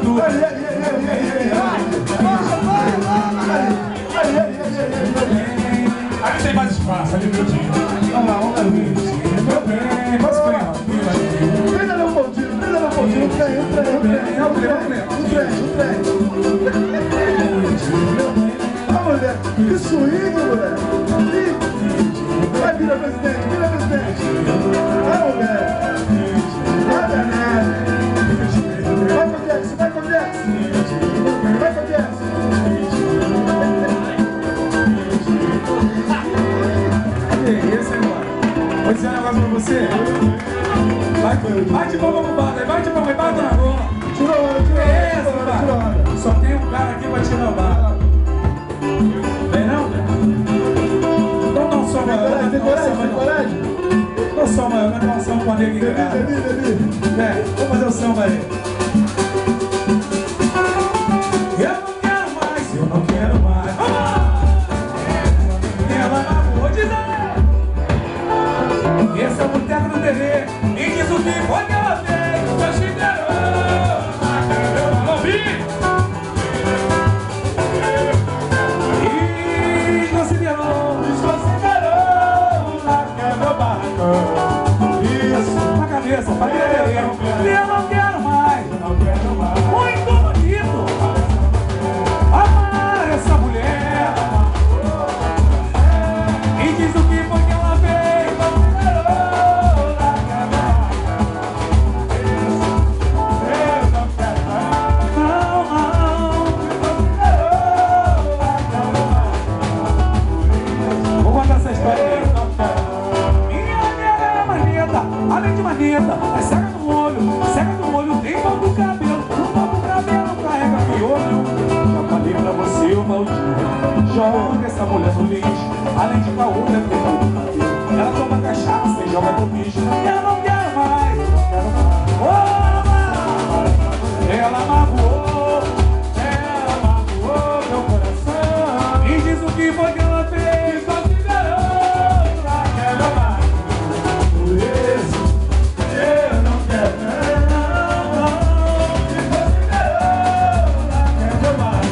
tudo. Aí tem mais espaço, ali meu time. Vamos lá, vamos lá. Meu bem, posso ganhar? Prenda no pontinho, o trem. Ah, mulher, que swing, moleque. Vai, vira presidente. Ah, mulher. Vai com o Jackson. Vou dizer um negócio pra você. Bate palma pro bar, bate palma e bate na bola. Tira onda. Só tem um cara aqui pra tirar o bar. Vem não? Então não sou maior. Tem coragem? Não sou maior, vai dar um samba com a nega em casa. Vamos fazer o samba aí. Eu não quero mais. Ela acabou de dizer. Esse é o boteco do TV. E diz o que foi que ela fez. Considerou. Eu não ouvi. E desconsiderou na cama barraca. Isso, na cabeça, família TV. Eu não quero mais. Muito bonito. Amar essa mulher. E diz o que foi que ela fez. Considerou na cama barraca. Vou contar essa história aí. Minha nega é maneta, além de maneta, é cega no olho, tem pau do cabelo, no pau do cabelo carrega piolho. Já falei pra você, ô maldito, joga essa mulher no lixo, além de caô, tem pau do cabelo. Ela toma cachaça e joga no bicho. Eu não quero mais, ela magoou meu coração. E diz o que foi que ela fez. Considerou naquela barra. Por isso eu não quero não. Considerou naquela barra.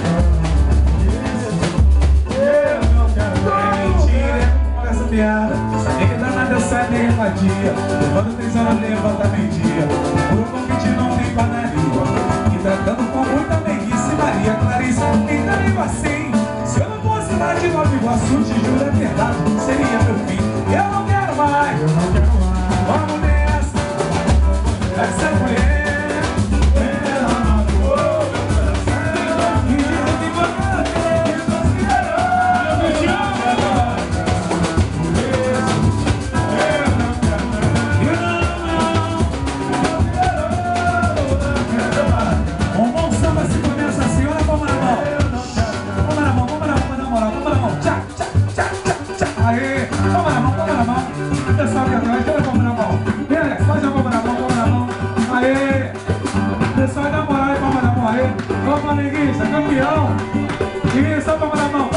Eu não quero não. É mentira. Olha essa piada. Sabia que danada sai nem vadia. Quando 3 horas levanta meio-dia. Por um convite não tem padaria. E tratando com muita meiguice Maria Clarice. Então eu assim. Se eu não fosse lá de Nova Iguaçu, te juro é verdade, seria meu fim. Eu não quero mais. Vamos nessa. Essa mulher, ela magoou meu coração. E diz o que foi que ela fez. Considerou. Eu não quero mais. Por isso, eu não quero mais. Um bom samba se começa assim, olha a palma na mão. Palma na mão. Tchá. Aê, palma na mão. Pessoal aqui atrás, olha a palma na mão. Vem, Alex, faz a palma na mão. Aê. Pessoal, dá moral aí, palma na mão. Aê. Ó, flamenguista, campeão. Isso, palma na mão.